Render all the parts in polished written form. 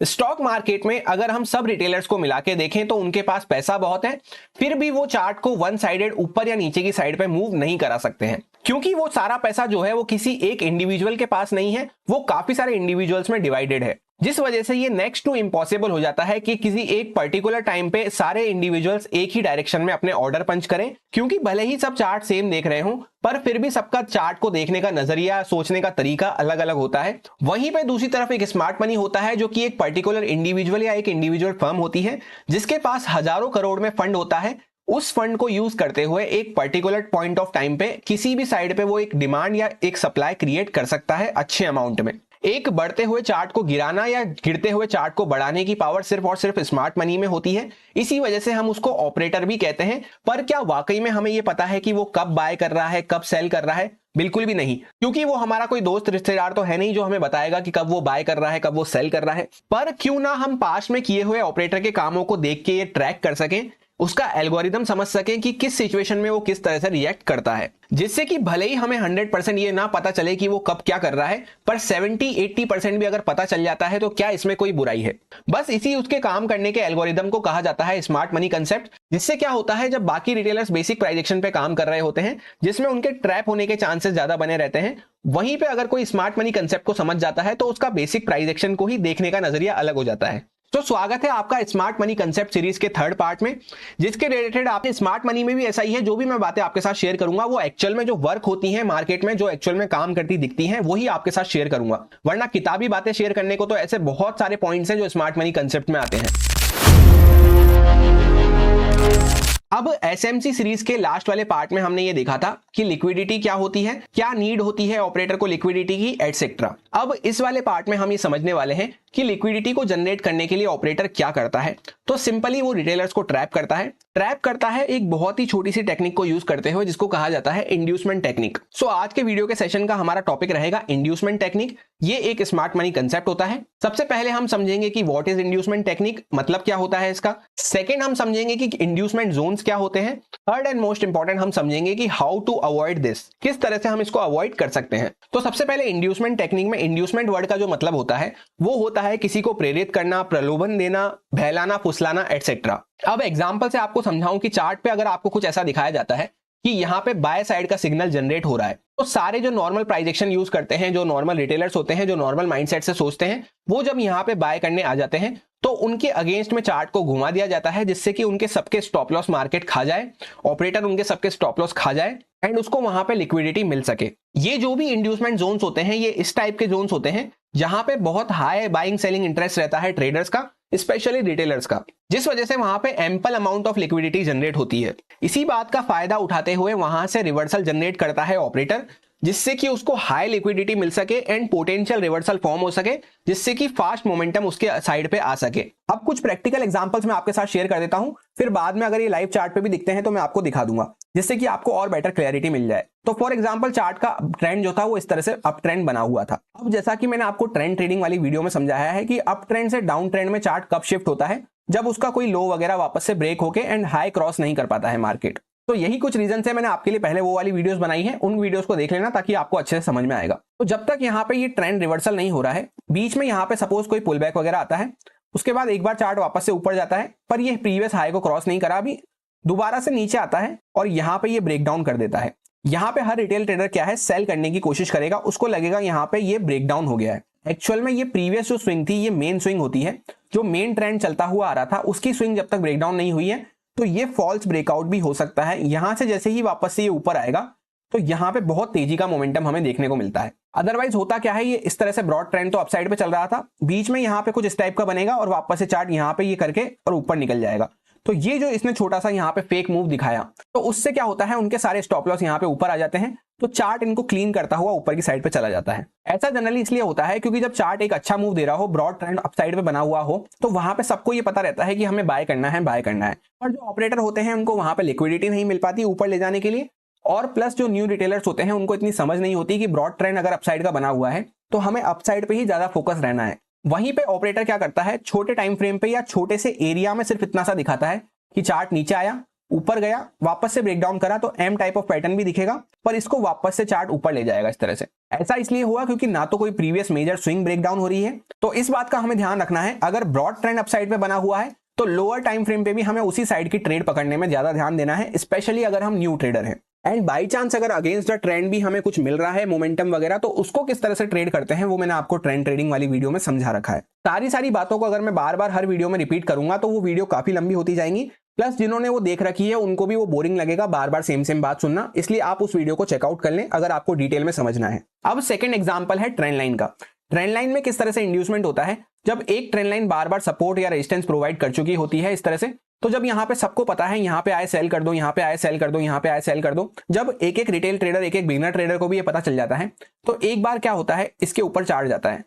Stock market में अगर हम सब रिटेलर्स को मिला के देखें तो उनके पास पैसा बहुत है, फिर भी वो चार्ट को वन साइडेड ऊपर या नीचे की साइड पे मूव नहीं करा सकते हैं, क्योंकि वो सारा पैसा जो है वो किसी एक इंडिविजुअल के पास नहीं है, वो काफी सारे इंडिविजुअल्स में डिवाइडेड है। जिस वजह से ये नेक्स्ट टू इम्पॉसिबल हो जाता है कि किसी एक पर्टिकुलर टाइम पे सारे इंडिविजुअल्स एक ही डायरेक्शन में अपने ऑर्डर पंच करें, क्योंकि भले ही सब चार्ट सेम देख रहे हों पर फिर भी सबका चार्ट को देखने का नजरिया, सोचने का तरीका अलग अलग होता है। वहीं पे दूसरी तरफ एक स्मार्ट मनी होता है जो कि एक पर्टिकुलर इंडिविजुअल या एक इंडिविजुअल फर्म होती है जिसके पास हजारों करोड़ में फंड होता है। उस फंड को यूज करते हुए एक पर्टिकुलर पॉइंट ऑफ टाइम पे किसी भी साइड पे वो एक डिमांड या एक सप्लाई क्रिएट कर सकता है अच्छे अमाउंट में। एक बढ़ते हुए चार्ट को गिराना या गिरते हुए चार्ट को बढ़ाने की पावर सिर्फ और सिर्फ स्मार्ट मनी में होती है। इसी वजह से हम उसको ऑपरेटर भी कहते हैं। पर क्या वाकई में हमें यह पता है कि वो कब बाय कर रहा है, कब सेल कर रहा है? बिल्कुल भी नहीं, क्योंकि वो हमारा कोई दोस्त रिश्तेदार तो है नहीं जो हमें बताएगा कि कब वो बाय कर रहा है, कब वो सेल कर रहा है। पर क्यों ना हम पास्ट में किए हुए ऑपरेटर के कामों को देख के ये ट्रैक कर सकें, उसका एल्गोरिदम समझ सकें कि किस सिचुएशन में वो किस तरह से रिएक्ट करता है, जिससे कि भले ही हमें 100% ये ना पता चले कि वो कब क्या कर रहा है, पर 70-80% भी अगर पता चल जाता है तो क्या इसमें कोई बुराई है? बस इसी उसके काम करने के एल्गोरिदम को कहा जाता है स्मार्ट मनी कंसेप्ट। जिससे क्या होता है, जब बाकी रिटेलर्स बेसिक प्राइस एक्शन पे काम कर रहे होते हैं जिसमें उनके ट्रैप होने के चांसेस ज्यादा बने रहते हैं, वहीं पे अगर कोई स्मार्ट मनी कंसेप्ट को समझ जाता है तो उसका बेसिक प्राइस एक्शन को ही देखने का नजरिया अलग हो जाता है। तो स्वागत है आपका स्मार्ट मनी कंसेप्ट सीरीज के थर्ड पार्ट में, जिसके रिलेटेड आपने स्मार्ट मनी में भी ऐसा ही है। जो भी मैं बातें आपके साथ शेयर करूंगा वो एक्चुअल में जो वर्क होती हैं मार्केट में, जो एक्चुअल में काम करती दिखती हैं, वही आपके साथ शेयर करूंगा। वरना किताबी बातें शेयर करने को तो ऐसे बहुत सारे पॉइंट्स हैं जो स्मार्ट मनी कंसेप्ट में आते हैं। अब एसएमसी सीरीज के लास्ट वाले पार्ट में हमने ये देखा था कि लिक्विडिटी क्या होती है, क्या नीड होती है ऑपरेटर को लिक्विडिटी की, एटसेट्रा। अब इस वाले पार्ट में हम ये समझने वाले हैं कि लिक्विडिटी को जनरेट करने के लिए ऑपरेटर क्या करता है। तो सिंपली वो रिटेलर्स को ट्रैप करता है एक बहुत ही छोटी सी टेक्निक को यूज करते हुए जिसको कहा जाता है इंड्यूसमेंट टेक्निक। सो आज के वीडियो के सेशन का हमारा टॉपिक रहेगा इंड्यूसमेंट टेक्निक। ये एक स्मार्ट मनी कंसेप्ट होता है। सबसे पहले हम समझेंगे कि व्हाट इज इंड्यूसमेंट टेक्निक, मतलब क्या होता है इसका। सेकंड हम समझेंगे कि इंड्यूसमेंट जोन्स क्या होते हैं। थर्ड एंड मोस्ट इंपॉर्टेंट हम समझेंगे कि हाउ टू अवॉइड दिस, किस तरह से हम इसको अवॉइड कर सकते हैं। तो सबसे पहले इंड्यूसमेंट टेक्निक में इंड्यूसमेंट वर्ड का जो मतलब होता है वो होता है किसी को प्रेरित करना, प्रलोभन देना, बहलाना, फुसलाना, एटसेट्रा। अब एग्जांपल से आपको समझाऊं कि चार्ट पे अगर आपको कुछ ऐसा दिखाया जाता है कि यहाँ पे बाय साइड का सिग्नल जनरेट हो रहा है, तो सारे जो नॉर्मल प्राइस एक्शन यूज करते हैं, जो नॉर्मल रिटेलर्स होते हैं, जो नॉर्मल माइंडसेट से सोचते हैं, वो जब यहाँ पे बाय करने आ जाते हैं तो उनके अगेंस्ट में चार्ट को घुमा दिया जाता है जिससे कि उनके सबके स्टॉप लॉस मार्केट खा जाए, ऑपरेटर उनके सबके स्टॉप लॉस खा जाए एंड उसको वहां पे लिक्विडिटी मिल सके। ये जो भी इंड्यूसमेंट जोन्स होते हैं ये इस टाइप के जोन्स होते हैं जहां पे बहुत हाई बाइंग सेलिंग इंटरेस्ट रहता है ट्रेडर्स का, स्पेशली रिटेलर्स का, जिस वजह से वहां पे ample amount of liquidity generate होती है। इसी बात का फायदा उठाते हुए वहां से रिवर्सल जनरेट करता है ऑपरेटर, जिससे कि उसको हाई लिक्विडिटी मिल सके एंड पोटेंशियल रिवर्सल फॉर्म हो सके, जिससे कि फास्ट मोमेंटम उसके साइड पे आ सके। अब कुछ प्रैक्टिकल एग्जांपल्स मैं आपके साथ शेयर कर देता हूं, फिर बाद में अगर ये लाइव चार्ट पे भी दिखते हैं तो मैं आपको दिखा दूंगा, जिससे कि आपको और बेटर क्लैरिटी मिल जाए। तो फॉर एग्जांपल चार्ट का ट्रेंड जो था वो इस तरह से अप ट्रेंड बना हुआ था। अब जैसा कि मैंने आपको ट्रेंड ट्रेडिंग वाली वीडियो में समझाया है कि अप ट्रेंड से डाउन ट्रेंड में चार्ट कब शिफ्ट होता है, जब उसका कोई लो वगैरह वापस से ब्रेक होके एंड हाई क्रॉस नहीं कर पाता है मार्केट। तो यही कुछ रीजन है, मैंने आपके लिए पहले वो वाली वीडियोस बनाई है, उन वीडियोस को देख लेना ताकि आपको अच्छे से समझ में आएगा। तो जब तक यहाँ पे ये ट्रेंड रिवर्सल नहीं हो रहा है, बीच में यहाँ पे सपोज कोई पुल बैक वगैरह आता है, उसके बाद एक बार चार्ट वापस से ऊपर जाता है पर ये प्रीवियस हाई को क्रॉस नहीं करा, अभी दोबारा से नीचे आता है और यहाँ पे ये ब्रेक डाउन कर देता है। यहाँ पे हर रिटेल ट्रेडर क्या है, सेल करने की कोशिश करेगा, उसको लगेगा यहाँ पे ये ब्रेक डाउन हो गया है। एक्चुअल में ये प्रीवियस जो स्विंग थी ये मेन स्विंग होती है, जो मेन ट्रेंड चलता हुआ आ रहा था उसकी स्विंग जब तक ब्रेक डाउन नहीं हुई है तो ये फॉल्स ब्रेकआउट भी हो सकता है। यहां से जैसे ही वापस से ये ऊपर आएगा तो यहाँ पे बहुत तेजी का मोमेंटम हमें देखने को मिलता है। अदरवाइज होता क्या है, ये इस तरह से ब्रॉड ट्रेंड तो अपसाइड पे चल रहा था, बीच में यहाँ पे कुछ इस टाइप का बनेगा और वापस से चार्ट यहाँ पे ये करके और ऊपर निकल जाएगा। तो ये जो इसने छोटा सा यहाँ पे फेक मूव दिखाया, तो उससे क्या होता है, उनके सारे स्टॉप लॉस यहाँ पे ऊपर आ जाते हैं, तो चार्ट इनको क्लीन करता हुआ ऊपर की साइड पे चला जाता है। ऐसा जनरली इसलिए होता है क्योंकि जब चार्ट एक अच्छा मूव दे रहा हो, ब्रॉड ट्रेंड अपसाइड पे बना हुआ हो, तो वहां पे सबको ये पता रहता है कि हमें बाय करना है, बाय करना है। और जो ऑपरेटर होते हैं उनको वहां पे लिक्विडिटी नहीं मिल पाती ऊपर ले जाने के लिए, और प्लस जो न्यू रिटेलर्स होते हैं उनको इतनी समझ नहीं होती कि ब्रॉड ट्रेंड अगर अपसाइड का बना हुआ है तो हमें अपसाइड पे ही ज्यादा फोकस रहना है। वहीं पे ऑपरेटर क्या करता है, छोटे टाइम फ्रेम पे या छोटे से एरिया में सिर्फ इतना सा दिखाता है कि चार्ट नीचे आया ऊपर गया, वापस से ब्रेकडाउन करा तो एम टाइप ऑफ पैटर्न भी दिखेगा, पर इसको वापस से चार्ट ऊपर ले जाएगा इस तरह से। ऐसा इसलिए हुआ क्योंकि ना तो कोई प्रीवियस मेजर स्विंग ब्रेकडाउन हो रही है, तो इस बात का हमें ध्यान रखना है। अगर ब्रॉड ट्रेंड अपसाइड पे बना हुआ है तो लोअर टाइम फ्रेम पे भी हमें उसी साइड की ट्रेड पकड़ने में ज्यादा ध्यान देना है, स्पेशली अगर हम न्यू ट्रेडर हैं। एंड बाई चांस अगर अगेंस्ट द ट्रेंड भी हमें कुछ मिल रहा है मोमेंटम वगैरह, तो उसको किस तरह से ट्रेड करते हैं वो मैंने आपको ट्रेंड ट्रेडिंग वाली वीडियो में समझा रखा है। सारी बातों को अगर मैं बार बार हर वीडियो में रिपीट करूंगा तो वो वीडियो काफी लंबी होती जाएंगी, प्लस जिन्होंने वो देख रखी है उनको भी वो बोरिंग लगेगा बार बार सेम बात सुनना, इसलिए आप उस वीडियो को चेकआउट कर लें अगर आपको डिटेल में समझना है। अब सेकंड एग्जांपल है ट्रेंड लाइन का। ट्रेंड लाइन में किस तरह से इंड्यूसमेंट होता है, जब एक ट्रेंड लाइन बार बार सपोर्ट या रेजिस्टेंस प्रोवाइड कर चुकी होती है इस तरह से, तो जब यहाँ पे सबको पता है यहाँ पे आए सेल कर दो, यहाँ पे आए सेल कर दो, यहाँ पे आए सेल कर दो, जब एक एक रिटेल ट्रेडर एक एक बिगिनर ट्रेडर को भी ये पता चल जाता है, तो एक बार क्या होता है इसके ऊपर चार्ट जाता है।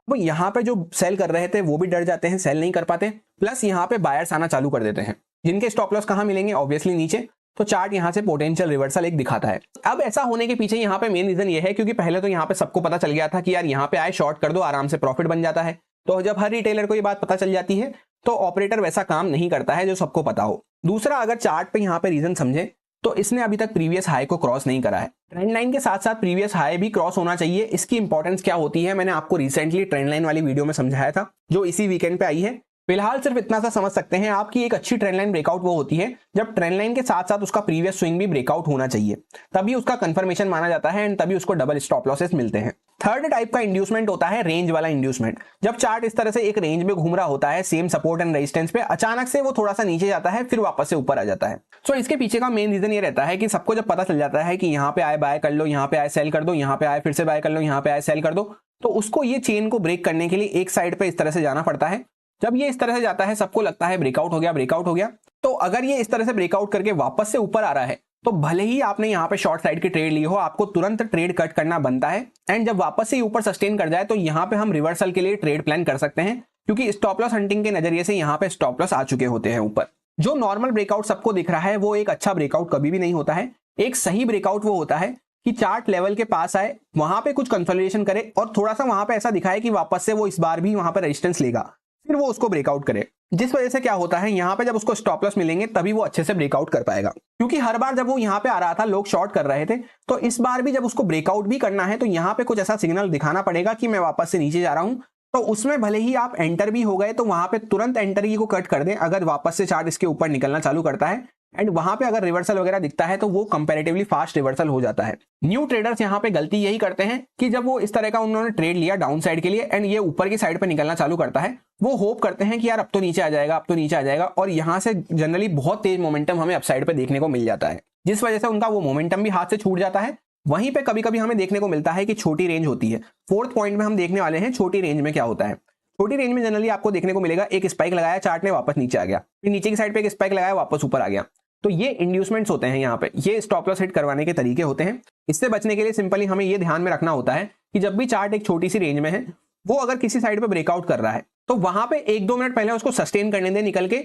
अब यहाँ पे जो सेल कर रहे थे वो भी डर जाते हैं, सेल नहीं कर पाते, प्लस यहाँ पे बायर्स आना चालू कर देते हैं, जिनके स्टॉप लॉस कहाँ मिलेंगे, ऑब्वियसली नीचे। तो चार्ट यहाँ से पोटेंशियल रिवर्सल एक दिखाता है। अब ऐसा होने के पीछे यहाँ पे मेन रीजन ये है क्योंकि पहले तो यहाँ पे सबको पता चल गया था कि यार यहाँ पे आए शॉर्ट कर दो, आराम से प्रॉफिट बन जाता है। तो जब हर रिटेलर को ये बात पता चल जाती है तो ऑपरेटर वैसा काम नहीं करता है जो सबको पता हो। दूसरा, अगर चार्ट पे यहाँ पे रीजन समझे तो इसने अभी तक प्रीवियस हाई को क्रॉस नहीं करा है। ट्रेंड लाइन के साथ साथ प्रीवियस हाई भी क्रॉस होना चाहिए। इसकी इंपॉर्टेंस क्या होती है मैंने आपको रिसेंटली ट्रेंड लाइन वाली वीडियो में समझाया था, जो इसी वीकेंड पे आई है। फिलहाल सिर्फ इतना सा समझ सकते हैं आप कि एक अच्छी ट्रेंड लाइन ब्रेकआउट वो होती है जब ट्रेंड लाइन के साथ साथ उसका प्रीवियस स्विंग भी ब्रेकआउट होना चाहिए, तभी उसका कंफर्मेशन माना जाता है एंड तभी उसको डबल स्टॉप लॉसेस मिलते हैं। थर्ड टाइप का इंड्यूसमेंट होता है रेंज वाला इंड्यूसमेंट। जब चार्ट इस तरह से एक रेंज में घूम रहा होता है सेम सपोर्ट एंड रेजिस्टेंस पे, अचानक से वो थोड़ा सा नीचे जाता है फिर वापस से ऊपर आ जाता है। सो इसके पीछे का मेन रीजन ये रहता है कि सबको जब पता चल जाता है कि यहाँ पे आए बाय कर लो, यहाँ पे आए सेल कर दो, यहाँ पे आए फिर से बाय कर लो, यहाँ पे आए सेल कर दो, तो उसको ये चेन को ब्रेक करने के लिए एक साइड पे इस तरह से जाना पड़ता है। जब ये इस तरह से जाता है सबको लगता है ब्रेकआउट हो गया, ब्रेकआउट हो गया। तो अगर ये इस तरह से ब्रेकआउट करके वापस से ऊपर आ रहा है तो भले ही आपने यहाँ पे शॉर्ट साइड की ट्रेड ली हो, आपको तुरंत ट्रेड कट करना बनता है। एंड जब वापस से ऊपर सस्टेन कर जाए तो यहाँ पे हम रिवर्सल के लिए ट्रेड प्लान कर सकते हैं, क्योंकि स्टॉप लॉस हंटिंग के नजरिए से यहाँ पे स्टॉप लॉस आ चुके होते हैं ऊपर। जो नॉर्मल ब्रेकआउट सबको दिख रहा है वो एक अच्छा ब्रेकआउट कभी भी नहीं होता है। एक सही ब्रेकआउट वो होता है कि चार्ट लेवल के पास आए, वहां पे कुछ कंसोलिडेशन करे और थोड़ा सा वहां पे ऐसा दिखाए कि वापस से वो इस बार भी वहां पे रेजिस्टेंस लेगा, फिर वो उसको ब्रेकआउट करे। जिस वजह से क्या होता है यहाँ पे जब उसको स्टॉप लॉस मिलेंगे तभी वो अच्छे से ब्रेकआउट कर पाएगा, क्योंकि हर बार जब वो यहाँ पे आ रहा था लोग शॉर्ट कर रहे थे, तो इस बार भी जब उसको ब्रेकआउट भी करना है तो यहाँ पे कुछ ऐसा सिग्नल दिखाना पड़ेगा कि मैं वापस से नीचे जा रहा हूँ। तो उसमें भले ही आप एंटर भी हो गए तो वहां पे तुरंत एंटर की को कट कर दें अगर वापस से चार्ट इसके ऊपर निकलना चालू करता है। एंड वहां पे अगर रिवर्सल वगैरह दिखता है तो वो कंपैरेटिवली फास्ट रिवर्सल हो जाता है। न्यू ट्रेडर्स यहाँ पे गलती यही करते हैं कि जब वो इस तरह का उन्होंने ट्रेड लिया डाउन साइड के लिए एंड ये ऊपर की साइड पे निकलना चालू करता है, वो होप करते हैं कि यार अब तो नीचे आ जाएगा, अब तो नीचे आ जाएगा, और यहाँ से जनरली बहुत तेज मोमेंटम हमें अपसाइड पे देखने को मिल जाता है, जिस वजह से उनका वो मोमेंटम भी हाथ से छूट जाता है। वहीं पे कभी कभी हमें देखने को मिलता है कि छोटी रेंज होती है। फोर्थ पॉइंट में हम देखने वाले हैं छोटी रेंज में क्या होता है। छोटी रेंज में जनरली आपको देखने को मिलेगा एक स्पाइक लगाया चार्ट ने, वापस नीचे आ गया, फिर नीचे की साइड पे एक स्पाइक लगाया, वापस ऊपर आ गया। तो ये इंड्यूसमेंट्स होते हैं, यहाँ पे ये स्टॉप लॉस हिट करवाने के तरीके होते हैं। इससे बचने के लिए सिंपली हमें ये ध्यान में रखना होता है कि जब भी चार्ट एक छोटी सी रेंज में है, वो अगर किसी साइड पे ब्रेकआउट कर रहा है तो वहां पे 1-2 मिनट पहले उसको सस्टेन करने दे निकल के,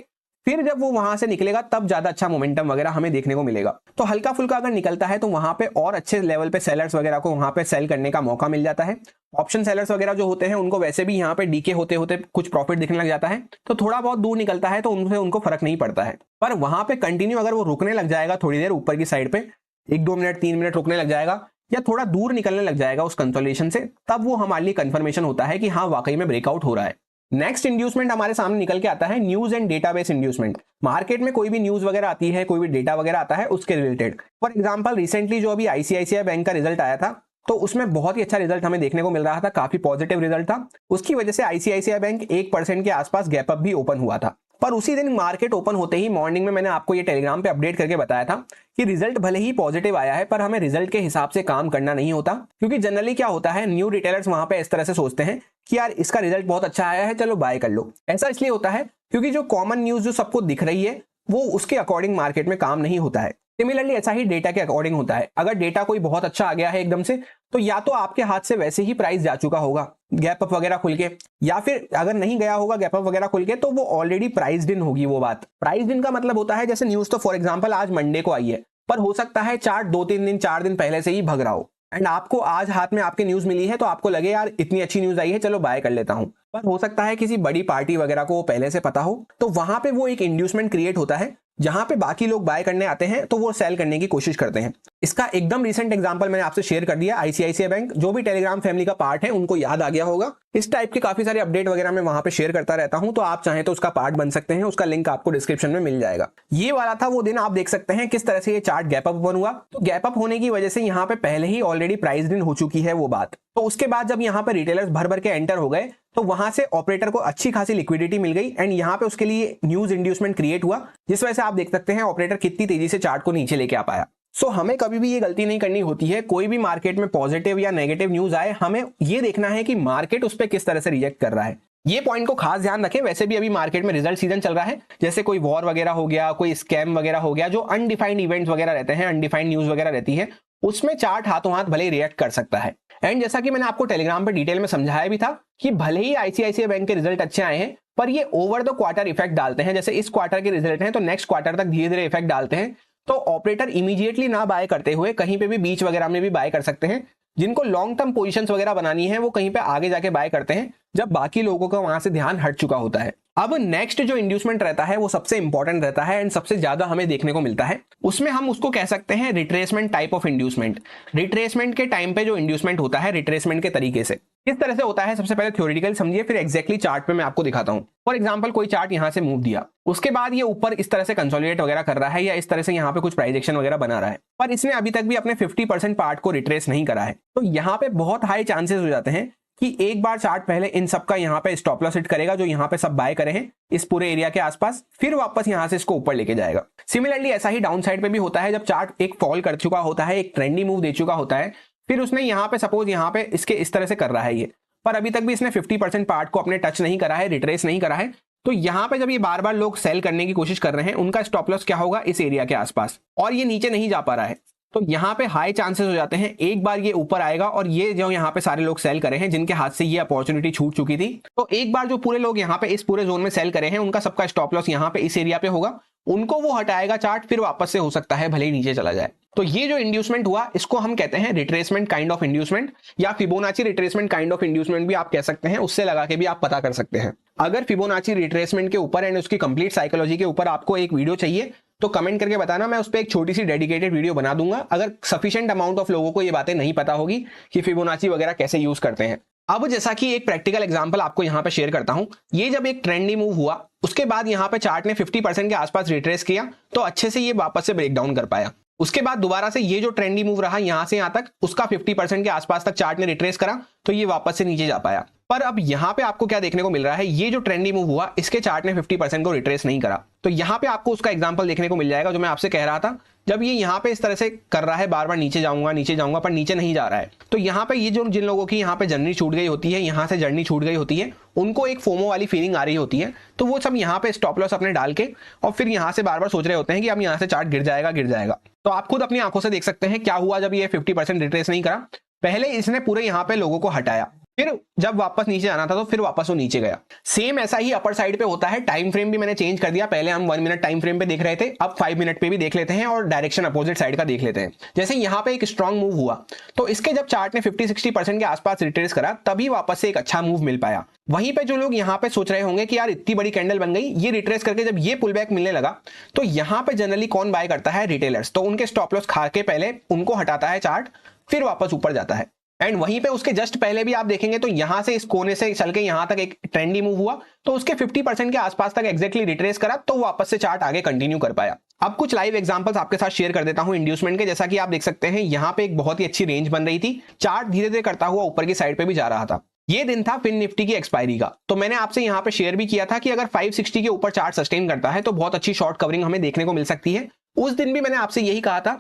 फिर जब वो वहां से निकलेगा तब ज्यादा अच्छा मोमेंटम वगैरह हमें देखने को मिलेगा। तो हल्का फुल्का अगर निकलता है तो वहां पे और अच्छे लेवल पे सेलर्स वगैरह को वहां पे सेल करने का मौका मिल जाता है। ऑप्शन सेलर्स वगैरह जो होते हैं उनको वैसे भी यहाँ पे डीके होते होते कुछ प्रॉफिट दिखने लग जाता है, तो थोड़ा बहुत दूर निकलता है तो उनसे उनको फर्क नहीं पड़ता है। पर वहां पे कंटिन्यू अगर वो रुकने लग जाएगा थोड़ी देर ऊपर की साइड पे, 1-2 मिनट 3 मिनट रुकने लग जाएगा या थोड़ा दूर निकलने लग जाएगा उस कंसोलिडेशन से, तब वो हमारे लिए कंफर्मेशन होता है कि हाँ वाकई में ब्रेकआउट हो रहा है। नेक्स्ट इंड्यूसमेंट हमारे सामने निकल के आता है news and database inducement. Market में कोई भी न्यूज वगैरह आती है, कोई भी डेटा वगैरह आता है उसके रिलेटेड। फॉर एग्जांपल रिसेंटली जो अभी आईसीआईसीआई बैंक का रिजल्ट आया था, तो उसमें बहुत ही अच्छा रिजल्ट हमें देखने को मिल रहा था, काफी पॉजिटिव रिजल्ट था। उसकी वजह से आईसीआईसीआई बैंक 1% के आसपास गैप अप भी ओपन हुआ था। पर उसी दिन मार्केट ओपन होते ही मॉर्निंग में मैंने आपको ये टेलीग्राम पे अपडेट करके बताया था कि रिजल्ट भले ही पॉजिटिव आया है पर हमें रिजल्ट के हिसाब से काम करना नहीं होता, क्योंकि जनरली क्या होता है न्यू रिटेलर्स वहां पे इस तरह से सोचते हैं कि यार इसका रिजल्ट बहुत अच्छा आया है चलो बाय कर लो। ऐसा इसलिए होता है क्योंकि जो कॉमन न्यूज जो सबको दिख रही है वो उसके अकॉर्डिंग मार्केट में काम नहीं होता है। सिमिलरली ऐसा ही डेटा के अकॉर्डिंग होता है। अगर डेटा कोई बहुत अच्छा आ गया है एकदम से, तो या तो आपके हाथ से वैसे ही प्राइस जा चुका होगा गैप अप वगैरह खुल के, या फिर अगर नहीं गया होगा गैप अप वगैरह खुल के तो वो ऑलरेडी प्राइस्ड इन होगी। वो बात प्राइस्ड इन का मतलब होता है जैसे न्यूज तो फॉर एग्जांपल आज मंडे को आई है, पर हो सकता है चार्ट 2-3 दिन 4 दिन पहले से ही भग रहा हो एंड आपको आज हाथ में आपके न्यूज मिली है तो आपको लगे यार इतनी अच्छी न्यूज आई है चलो बाय कर लेता हूं। पर हो सकता है किसी बड़ी पार्टी वगैरह को वो पहले से पता हो, तो वहां पे वो एक इंड्यूसमेंट क्रिएट होता है जहां पे बाकी लोग बाय करने आते हैं तो वो सेल करने की कोशिश करते हैं। इसका एकदम रिसेंट एग्जांपल मैंने आपसे शेयर कर दिया, आईसीआईसीआई बैंक। जो भी टेलीग्राम फैमिली का पार्ट है उनको याद आ गया होगा। इस टाइप के काफी सारे अपडेट वगैरह मैं वहां पे शेयर करता रहता हूं, तो आप चाहें तो उसका पार्ट बन सकते हैं। उसका लिंक आपको डिस्क्रिप्शन में मिल जाएगा। ये वाला था वो दिन, आप देख सकते हैं किस तरह से ये चार्ट गैप अप ओपन हुआ। तो गैप अप होने की वजह से यहाँ पे पहले ही ऑलरेडी प्राइस दिन हो चुकी है वो बात। तो उसके बाद जब यहाँ पे रिटेलर्स भर भर के एंटर हो गए तो वहां से ऑपरेटर को अच्छी खासी लिक्विडिटी मिल गई एंड यहाँ पे उसके लिए न्यूज इंड्यूसमेंट क्रिएट हुआ, जिस वजह से आप देख सकते हैं ऑपरेटर कितनी तेजी से चार्ट को नीचे लेके आ पाया। सो हमें कभी भी ये गलती नहीं करनी होती है। कोई भी मार्केट में पॉजिटिव या नेगेटिव न्यूज आए, हमें ये देखना है कि मार्केट उस पर किस तरह से रिएक्ट कर रहा है। ये पॉइंट को खास ध्यान रखें। वैसे भी अभी मार्केट में रिजल्ट सीजन चल रहा है, जैसे कोई वॉर वगैरह हो गया, कोई स्कैम वगैरह हो गया, जो अनडिफाइंड इवेंट्स वगैरह रहते हैं, अनडिफाइंड न्यूज वगैरह रहती है, उसमें चार्ट हाथों हाथ भले ही रिएक्ट कर सकता है। एंड जैसा कि मैंने आपको टेलीग्राम पे डिटेल में समझाया भी था कि भले ही आईसीआईसीआई बैंक के रिजल्ट अच्छे आए हैं, पर ये ओवर द क्वार्टर इफेक्ट डालते हैं। जैसे इस क्वार्टर के रिजल्ट हैं तो नेक्स्ट क्वार्टर तक धीरे धीरे इफेक्ट डालते हैं। तो ऑपरेटर इमीडिएटली ना बाय करते हुए कहीं पे भी बीच वगैरह में भी बाय कर सकते हैं। जिनको लॉन्ग टर्म पोजीशंस वगैरह बनानी है वो कहीं पे आगे जाके बाय करते हैं जब बाकी लोगों का वहां से ध्यान हट चुका होता है। अब नेक्स्ट जो इंड्यूसमेंट रहता है वो सबसे इंपॉर्टेंट रहता है एंड सबसे ज्यादा हमें देखने को मिलता है। उसमें हम उसको कह सकते हैं retracement type of inducement. Retracement के टाइम पे जो इंड्यूसमेंट होता है, रिट्रेसमेंट के तरीके से किस तरह से होता है, सबसे पहले थ्योरेटिकल समझिए, फिर एग्जैक्टली चार्ट पे मैं आपको दिखाता हूं। फॉर एग्जांपल कोई चार्ट यहां से मूव दिया, उसके बाद ये ऊपर इस तरह से कंसोलिडेट वगैरह कर रहा है या इस तरह से यहाँ पे कुछ प्राइस एक्शन वगैरह बना रहा है, पर इसने अभी तक भी अपने 50% पार्ट को रिट्रेस नहीं करा है। तो यहाँ पे बहुत हाई चांसेस हो जाते हैं कि एक बार चार्ट पहले इन सब का यहाँ पे स्टॉप लॉस हिट करेगा, जो यहाँ पे सब बाय करे हैं इस पूरे एरिया के आसपास, फिर वापस यहाँ से इसको ऊपर लेके जाएगा। सिमिलरली ऐसा ही डाउन साइड पे भी होता है। जब चार्ट एक फॉल कर चुका होता है, एक ट्रेंडी मूव दे चुका होता है, फिर उसने यहाँ पे सपोज यहाँ पे इसके इस तरह से कर रहा है ये, पर अभी तक भी इसने 50% पार्ट को अपने टच नहीं करा है, रिट्रेस नहीं करा है। तो यहाँ पे जब ये बार बार लोग सेल करने की कोशिश कर रहे हैं, उनका स्टॉप लॉस क्या होगा, इस एरिया के आसपास, और ये नीचे नहीं जा पा रहा है, तो यहाँ पे हाई चांसेस हो जाते हैं एक बार ये ऊपर आएगा और ये जो यहाँ पे सारे लोग सेल करे हैं, जिनके हाथ से ये अपॉर्चुनिटी छूट चुकी थी, तो एक बार जो पूरे लोग यहाँ पे इस पूरे जोन में सेल करे हैं, उनका सबका स्टॉप लॉस यहाँ पे इस एरिया पे होगा, उनको वो हटाएगा चार्ट, फिर वापस से हो सकता है भले ही नीचे चला जाए। तो ये जो इंड्यूसमेंट हुआ इसको हम कहते हैं रिट्रेसमेंट काइंड ऑफ इंड्यूसमेंट, या Fibonacci retracement kind of inducement भी आप कह सकते हैं। उससे लगा के भी आप पता कर सकते हैं। अगर फिबोनाची रिट्रेसमेंट के ऊपर एंड उसकी कंप्लीट साइकोलॉजी के ऊपर आपको एक वीडियो चाहिए तो कमेंट करके बताना, मैं उस पर एक छोटी सी डेडिकेटेड वीडियो बना दूंगा, अगर सफिशिएंट अमाउंट ऑफ लोगों को ये बातें नहीं पता होगी कि फिबोनाची वगैरह कैसे यूज करते हैं। अब जैसा कि एक प्रैक्टिकल एग्जांपल आपको यहाँ पे शेयर करता हूं, ये जब एक ट्रेंडी मूव हुआ उसके बाद यहाँ पे चार्ट ने 50% के आसपास रिट्रेस किया, तो अच्छे से ये वापस से ब्रेक डाउन कर पाया। उसके बाद दोबारा से ये जो ट्रेंडी मूव रहा यहां से यहां तक, उसका 50% के आसपास तक चार्ट ने रिट्रेस करा, तो ये वापस से नीचे जा पाया। पर अब यहां पे आपको क्या देखने को मिल रहा है, ये जो ट्रेंडी मूव हुआ इसके चार्ट ने 50% को रिट्रेस नहीं करा। तो यहां पे आपको उसका एग्जांपल देखने को मिल जाएगा जो मैं आपसे कह रहा था। जब ये यहां पे इस तरह से कर रहा है, बार बार नीचे जाऊंगा पर नीचे नहीं जा रहा है, तो यहां पे ये जो जिन लोगों की यहां पे जर्नी छूट गई होती है, यहां से जर्नी छूट गई होती है, उनको एक फोमो वाली फीलिंग आ रही होती है, तो वो सब यहां पे स्टॉप लॉस अपने डाल के और फिर यहां से बार बार सोच रहे होते हैं कि अब यहां से चार्ट गिर जाएगा। तो आप खुद अपनी आंखों से देख सकते हैं क्या हुआ जब ये 50% रिट्रेस नहीं करा। पहले इसने पूरे यहां पे लोगों को हटाया, फिर जब वापस नीचे आना था तो फिर वापस वो नीचे गया। सेम ऐसा ही अपर साइड पे होता है। टाइम फ्रेम भी मैंने चेंज कर दिया, पहले हम 1 मिनट टाइम फ्रेम पे देख रहे थे, अब 5 मिनट पे भी देख लेते हैं और डायरेक्शन अपोजिट साइड का देख लेते हैं। जैसे यहाँ पे एक स्ट्रॉन्ग मूव हुआ तो इसके जब चार्ट ने 50-60% के आसपास रिट्रेस करा, तभी वापस से एक अच्छा मूव मिल पाया। वहीं पे जो लोग यहाँ पे सोच रहे होंगे कि यार इतनी बड़ी कैंडल बन गई, ये रिट्रेस करके जब ये पुल बैक मिलने लगा, तो यहाँ पे जनरली कौन बाय करता है, रिटेलर्स। तो उनके स्टॉप लॉस खा के पहले उनको हटाता है चार्ट, फिर वापस ऊपर जाता है। एंड वहीं पे उसके जस्ट पहले भी आप देखेंगे तो यहां से इस कोने से चल के यहां तक एक ट्रेंडी मूव हुआ, तो उसके 50% के आसपास तक एग्जैक्टली रिट्रेस करा, तो वापस से चार्ट आगे कंटिन्यू कर पाया। अब कुछ लाइव एग्जांपल्स आपके साथ शेयर कर देता हूं इंड्यूसमेंट के। जैसा कि आप देख सकते हैं यहाँ पे एक बहुत ही अच्छी रेंज बन रही थी, चार्ट धीरे धीरे करता हुआ ऊपर की साइड पे भी जा रहा था। ये दिन था फिन निफ्टी की एक्सपायरी का। तो मैंने आपसे यहाँ पे शेयर भी किया था कि अगर 560 के ऊपर चार्ट सस्टेन करता है तो बहुत अच्छी शॉर्ट कवरिंग हमें देखने को मिल सकती है। उस दिन भी मैंने आपसे यही कहा था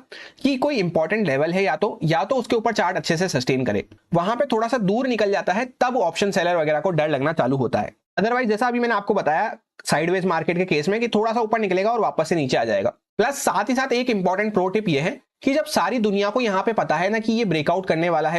कि कोई इंपॉर्टेंट लेवल है या तो उसके ऊपर चार्ट अच्छे से सस्टेन करे, वहां पे थोड़ा सा दूर निकल जाता है तब ऑप्शन सेलर वगैरह को डर लगना चालू होता है। अदरवाइज जैसा अभी मैंने आपको बताया साइडवेज मार्केट के केस में कि थोड़ा सा ऊपर निकलेगा और वापस से नीचे आ जाएगा। प्लस साथ ही साथ एक इंपॉर्टेंट प्रो टिप ये है कि जब सारी दुनिया को यहाँ पे पता है ना कि ये ब्रेकआउट करने वाला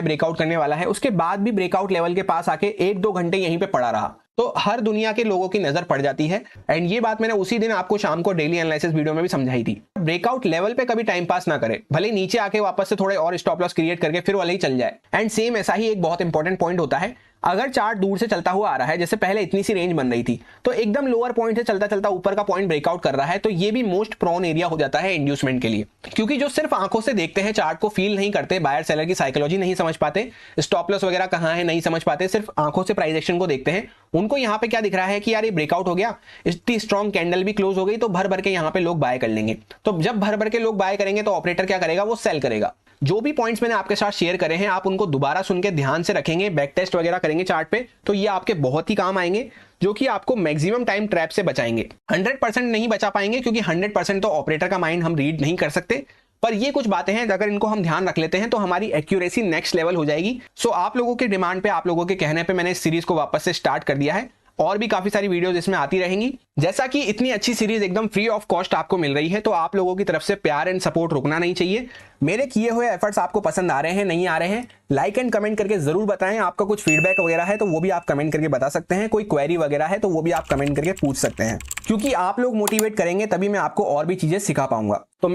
है, उसके बाद भी ब्रेकआउट लेवल के पास आके 1-2 घंटे यहीं पे पड़ा रहा, तो हर दुनिया के लोगों की नजर पड़ जाती है। एंड ये बात मैंने उसी दिन आपको शाम को डेली एनालिसिस वीडियो में भी समझाई थी। ब्रेकआउट लेवल पे कभी टाइम पास ना करे, भले नीचे आके वापस से थोड़े और स्टॉप लॉस क्रिएट करके फिर वाले ही चल जाए। एंड सेम ऐसा ही एक बहुत इंपॉर्टेंट पॉइंट होता है, अगर चार्ट दूर से चलता हुआ आ रहा है, जैसे पहले इतनी सी रेंज बन रही थी, तो एकदम लोअर पॉइंट से चलता चलता ऊपर का पॉइंट ब्रेकआउट कर रहा है, तो ये भी मोस्ट प्रोन एरिया हो जाता है इंड्यूसमेंट के लिए। क्योंकि जो सिर्फ आंखों से देखते हैं, चार्ट को फील नहीं करते, बायर सेलर की साइकोलॉजी नहीं समझ पाते, स्टॉप लॉस वगैरह कहां है नहीं समझ पाते, सिर्फ आंखों से प्राइस एक्शन को देखते हैं, उनको यहाँ पे क्या दिख रहा है कि यार ये ब्रेकआउट हो गया, इतनी स्ट्रॉन्ग कैंडल भी क्लोज हो गई, तो भर भर के यहाँ पे लोग बाय कर लेंगे। तो जब भर भर के लोग बाय करेंगे तो ऑपरेटर क्या करेगा, वो सेल करेगा। जो भी पॉइंट्स मैंने आपके साथ शेयर करे हैं, आप उनको दोबारा सुन के ध्यान से रखेंगे, बैक टेस्ट वगैरह करेंगे चार्ट पे, तो ये आपके बहुत ही काम आएंगे, जो कि आपको मैक्सिमम टाइम ट्रैप से बचाएंगे। 100% नहीं बचा पाएंगे, क्योंकि 100% तो ऑपरेटर का माइंड हम रीड नहीं कर सकते, पर ये कुछ बातें हैं, अगर इनको हम ध्यान रख लेते हैं तो हमारी एक्यूरेसी नेक्स्ट लेवल हो जाएगी। सो आप लोगों के डिमांड पे, आप लोगों के कहने पे मैंने इस सीरीज को वापस से स्टार्ट कर दिया है, और भी काफी सारी वीडियोस इसमें आती रहेंगी। जैसा कि इतनी अच्छी सीरीज एकदम फ्री ऑफ कॉस्ट आपको मिल रही है, तो आप लोगों की तरफ से प्यार एंड सपोर्ट रुकना नहीं चाहिए। मेरे किए हुए एफर्ट्स आपको पसंद आ रहे हैं, नहीं आ रहे हैं, लाइक एंड कमेंट करके जरूर बताएं। आपका कुछ फीडबैक वगैरह है तो वो भी आप कमेंट करके बता सकते हैं, कोई क्वेरी वगैरह है तो वो भी आप कमेंट करके पूछ सकते हैं, क्योंकि आप लोग मोटिवेट करेंगे तभी मैं आपको और भी चीजें सिखा पाऊंगा। तो